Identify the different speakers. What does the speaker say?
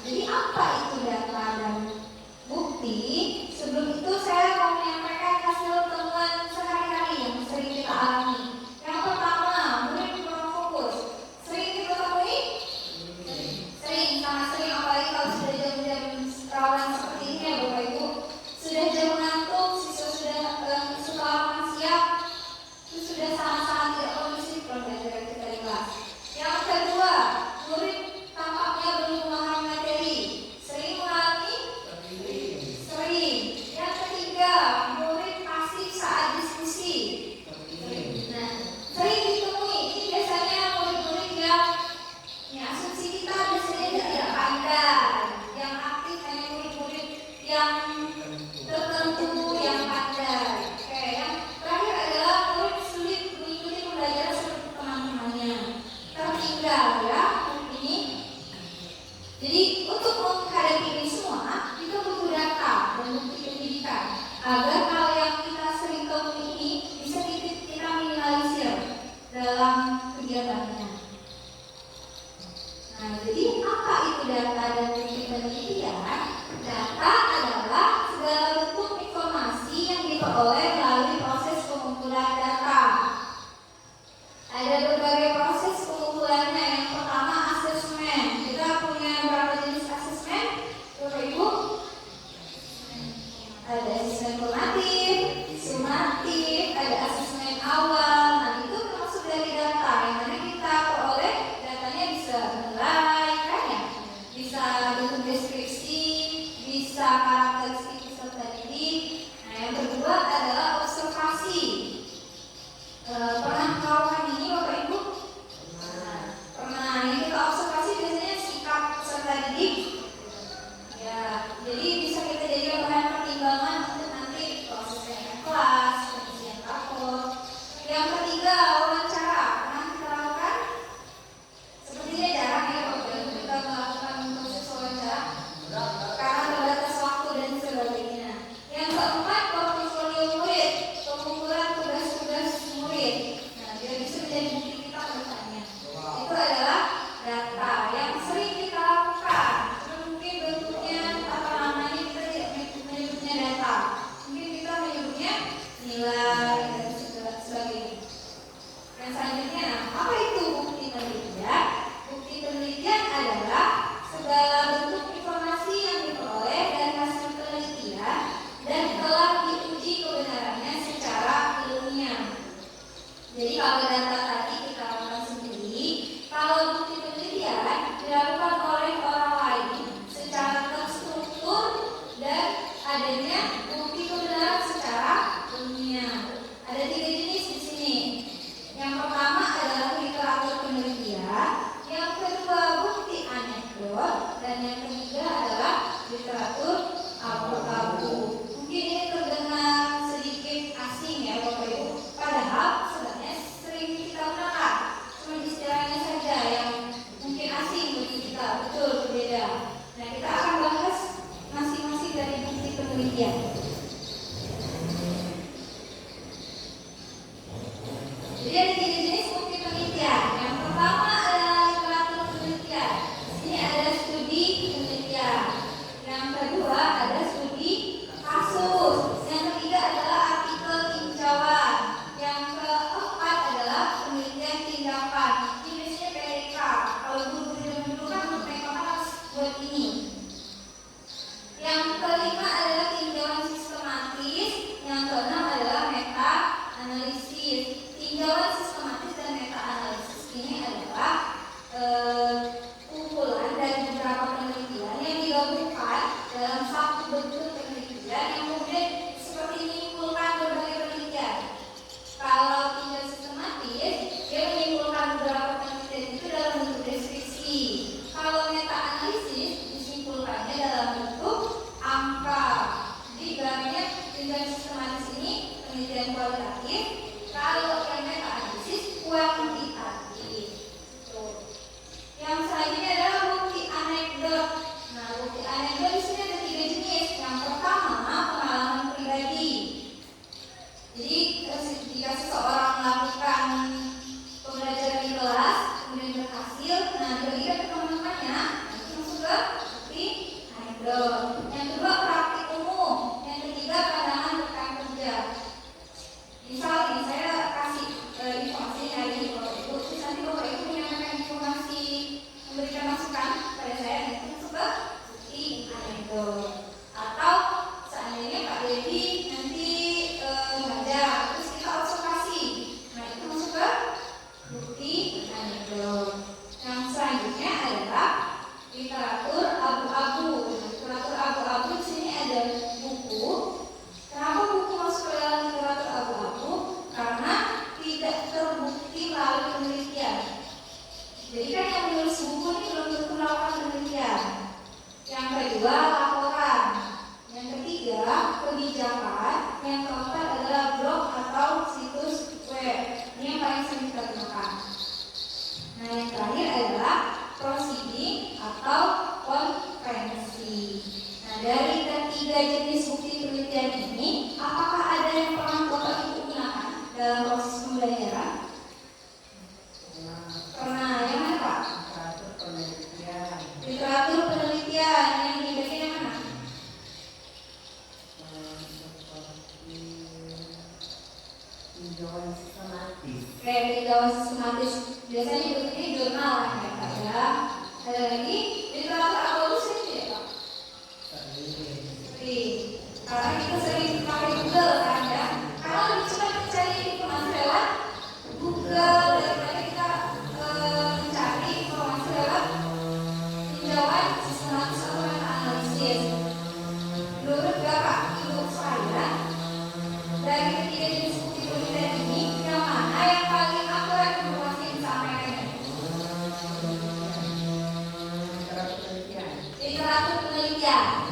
Speaker 1: Jadi apa itu data dan bukti? Sebelum itu saya mau menyampaikan hasil temuan sehari-hari yang sering kita alami. Yang pertama, murid kurang fokus. Sering kita temui? Sering, sangat sering, apalagi kalau sudah jam-jam rawan seperti ini ya Bapak Ibu. Sudah jam ngantuk, siswa sudah setelah makan siang, itu sudah sangat-sangat tidak kondusif pembelajaran kita di kelas. Yang kedua, murid tampaknya belum memahami materi. Sering mengalami? Sering. Yang ketiga, murid pasif saat diskusi. Nah, sering ditemui. Ini biasanya murid-murid yang asumsi kita biasanya tidak pandai. Yang aktif hanya murid-murid yang tertentu yang pandai. Oke, yang terakhir adalah murid sulit mengikuti pembelajaran seperti teman-temannya. Tertinggal ya ini. Jadi untuk menghadapi ini semua kita butuh data dan bukti pendidikan agar hal yang kita sering temui ini bisa kita minimalisir dalam kegiatannya. Nah, jadi apa itu data dan bukti penelitian? Data adalah segala bentuk informasi yang diperoleh melalui proses pengumpulan data. Ada berbagai proses pengumpulannya. Yang pertama asesmen. Kita punya berapa jenis asesmen? Bapak Ibu? Ada asesmen formatif, sumatif, ada asesmen awal. Nah, itu termasuk dari data yang mana kita peroleh datanya bisa nilai, kan ya? Bisa bentuk deskripsi, bisa karakteristik peserta didik. Nah, yang kedua adalah observasi. Pernah melakukan ini Bapak Ibu? Pernah. Yang kita observasi biasanya sikap peserta didik. Ya, jadi bisa kita jadikan bahan pertimbangan untuk nanti prosesnya kelas, pengisian rapor. Yang ketiga, wawancara. Pernah kita lakukan? Sepertinya jarang ya Bapak Ibu kita melakukan proses wawancara karena terbatas waktu dan sebagainya. Yang keempat, portofolio murid, pengumpulan tugas-tugas murid. Nah, dia bisa menjadi bukti kita ke depannya. Itu adalah data yang sering kita lakukan. Mungkin bentuknya apa namanya kita tidak menyebutnya data. Mungkin kita menyebutnya nilai dan sebagainya. Yang selanjutnya, apa itu bukti penelitian? Bukti penelitian adalah segala bentuk informasi yang diperoleh dari hasil penelitian dan telah diuji kebenarannya secara ilmiah. Jadi kalau data tadi kita lakukan sendiri, kalau bukti penelitian dilakukan oleh orang lain secara terstruktur dan adanya bukti kebenaran secara ilmiah. Ada 3 jenis di sini. Yang pertama adalah literatur penelitian, yang kedua bukti anekdot, dan yang ketiga adalah literatur abu-abu. Mungkin ini terdengar sedikit asing ya Bapak Ibu, padahal sebenarnya sering kita gunakan. Cuma istilahnya saja yang mungkin asing bagi kita, betul berbeda. Nah, kita akan bahas masing-masing dari bukti penelitian. Jadi ada 3 jenis bukti penelitian. Yang pertama adalah literatur penelitian. Ini ada studi penelitian. Yang kedua ada studi kasus. Yang ketiga adalah artikel tinjauan. Yang keempat adalah penelitian tindakan. Ini biasanya PDK. Kalau guru tidak menentukan untuk mereka harus buat ini. Yang kelima adalah tinjauan sistematis. Yang keenam adalah meta analisis. Tinjauan sistematis dan meta analisis ini adalah kumpulan dari beberapa penelitian yang digabungkan dalam satu bentuk penelitian yang kemudian seperti menyimpulkan berbagai penelitian. Kalau tinjauan sistematis, dia menyimpulkan beberapa penelitian itu dalam bentuk deskripsi. Kalau meta analisis gitu. Yang kedua praktik umum. Yang ketiga pandangan rekan kerja. Misal ini saya kasih informasi hari ini Bapak Ibu, terus nanti Bapak Ibu menyampaikan informasi, memberikan masukan pada saya, itu masuk ke bukti itu. Atau seandainya Pak Dedi nanti mengajar, terus kita observasi, nah itu masuk ke bukti itu. Yang selanjutnya adalah literatur abu-abu. Literatur abu-abu di sini ada buku. Kenapa buku masuk ke dalam literatur abu-abu? Karena tidak terbukti melalui penelitian. Jadi kan yang menulis buku ini belum tentu melakukan penelitian. Yang kedua laporan. Yang ketiga kebijakan. Yang keempat adalah blog atau situs web. Ini yang paling sering kita gunakan. Nah yang terakhir adalah proceeding atau konferensi. Nah dari ketiga jenis bukti penelitian ini, apakah ada yang pernah Bapak Ibu gunakan dalam proses pembelajaran? Pernah, yang mana Pak? Literatur penelitian yang di bagian yang mana?
Speaker 2: Tinjauan sistematis.
Speaker 1: Kayak tinjauan sistematis. Biasanya bentuknya jurnal ya Pak ya. Ada lagi literatur abu-abu sering tidak Pak? Sering. Karena kita sering pakai Google kan ya. Karena lebih cepat mencari informasi lewat Google daripada kita mencari informasi lewat tinjauan sistematis atau meta-analisis. Menurut Bapak Ibu saya, dari ketiga jenis bukti penelitian ini, yang mana yang paling akurat informasi yang disampaikan? Literatur penelitian.